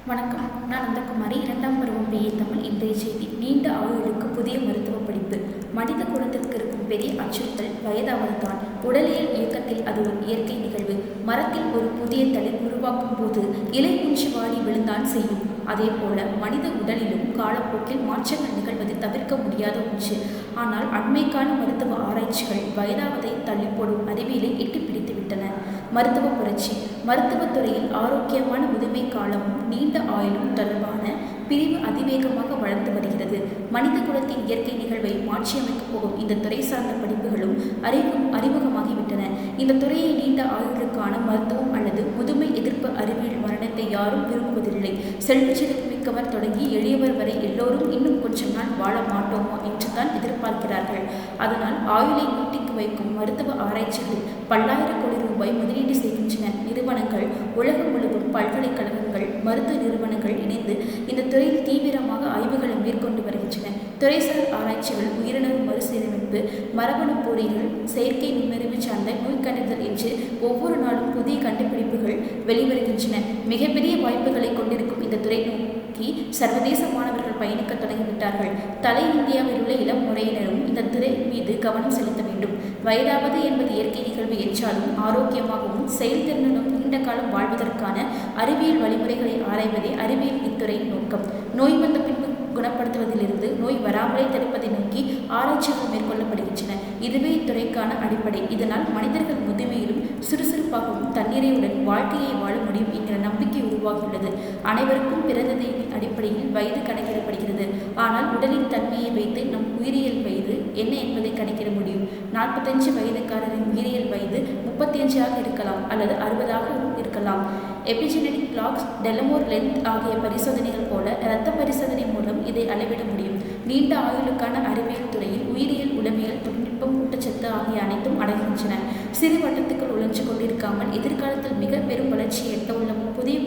வணக்கம். நான் நந்தகுமாரி. 2ஆம் பருவம் BA தமிழ். இன்றைய செய்தி: நீண்ட ஆயுளுக்கு புதிய மருத்துவ படிப்பு. மனித குலத்திற்கு இருக்கும் பெரிய அச்சுறுத்தல் வயதாவதுதான். உடலியல் இயக்கத்தில் அது ஒரு இயற்கை நிகழ்வு. மரத்தில் ஒரு புதிய தளிர் உருவாக்கும் போது இலை மூச்சு வாடி விழுந்தான் செய்யும். அதேபோல மனித உடலிலும் காலப்போக்கில் மாற்றங்கள் நிகழ்வது தவிர்க்க முடியாத ஒன்று. ஆனால் அண்மைக்கால மருத்துவ ஆராய்ச்சிகள் வயதாவதை தள்ளிப்போடும் அறிவியலை எட்டிப்பிடித்து விட்டன. மருத்துவ புரட்சி. மருத்துவத்துறையில் ஆரோக்கியமான முதுமை காலமும் நீண்ட ஆயுளும் தொடர்பான பிரிவு அதிவேகமாக வளர்ந்து வருகிறது. மனித குலத்தின் இயற்கை நிகழ்வை மாற்றியமைக்கப் போகும் இந்த துறை சார்ந்த படிப்புகளும் அறிமுகமாகிவிட்டன. இந்த துறையை நீண்ட ஆயுளுக்கான மருத்துவம் அல்லது முதுமை எதிர்ப்பு அறிவியல் மரணத்தை யாரும் விரும்புவதில்லை. செல்வச்செழிப்பு மிக்கவர் தொடங்கி எளியவர் வரை எல்லோரும் இன்னும் கொஞ்சம் நாள் வாழ மாட்டோமோ என்று தான் எதிர்பார்க்கிறார்கள். அதனால் ஆயுளை நீட்டிக்க வைக்கும் மருத்துவ ஆராய்ச்சிகளில் பல்லாயிரம் கோடி ரூபாய் முதலீடு செய்கின்றன நிறுவனங்கள். உலகம் முழுவதும் பல்கலைக்கழகங்கள், மருத்துவ நிறுவனங்கள் இணைந்து இந்த துறையில் தீவிரமாக ஆய்வுகளை மேற்கொண்டு வருகின்றன. துறைசார் ஆராய்ச்சிகள், உயிரணு மறுசீரமைப்பு, மரபணு பொறியியல், செயற்கை நுண்ணறிவு சார்ந்த நோய் கண்டறிதல் என்று ஒவ்வொரு நாளும் புதிய கண்டுபிடிப்புகள் வெளிவருகின்றன. மிகப்பெரிய வாய்ப்புகளை கொண்டிருக்கும் இந்த துறை நோக்கி சர்வதேச மாணவர்கள் பயணிக்க தொடங்கிவிட்டார்கள். தலை இந்தியாவில் உள்ள இளம் முறையினரும் இந்த துறை மீது கவனம் செலுத்த வேண்டும். வயதாவது என்பது இயற்கை நிகழ்வு என்றாலும் ஆரோக்கியமாகவும் செயல்திறனுடன் நீண்ட காலம் வாழ்வதற்கான அறிவியல் வழிமுறைகளை ஆராய்வதே அறிவியல் இத்துறையின் நோக்கம். நோய் வந்த பின்பு குணப்படுத்துவதிலிருந்து நோய் வராமலே தடுப்பதை நோக்கி ஆராய்ச்சிகள் மேற்கொள்ளப்படுகின்றன. இதுவே இத்துறைக்கான அடிப்படை. இதனால் மனிதர்கள் முதுமையிலும் சுறுசுறுப்பாகவும் தன்னிறைவுடன் வாழ்க்கையை வாழ முடியும் என்கிற நம்பிக்கை உருவாகியுள்ளது. அனைவருக்கும் பிறந்ததின் அடிப்படையில் வயது கணக்கிடப்படுகிறது. ஆனால் உடலின் தன்மையை வைத்து நம் உயிரியல் வயது என்ன என்பதை கணக்கிட முடியும். 45 வயதுக்காரரின் உயிரியல் வயது 35 இருக்கலாம் அல்லது 60 இருக்கலாம். எபிஜெனடிக் கிளாக்ஸ், டெலமோர் லென்த் ஆகிய பரிசோதனைகள் போல இரத்த பரிசோதனை மூலம் இதை அளவிட முடியும். நீண்ட ஆயுளுக்கான அறிவியல் துறையில் உயிரியல், உளவியல், தொழில்நுட்பம், ஊட்டச்சத்து ஆகிய அனைத்தும் அடங்குகின்றன. சிறு வட்டத்துக்குள் உழைஞ்சு கொண்டிருக்காமல் எதிர்காலத்தில் மிக பெரும் வளர்ச்சியை எட்ட உள்ள புதிய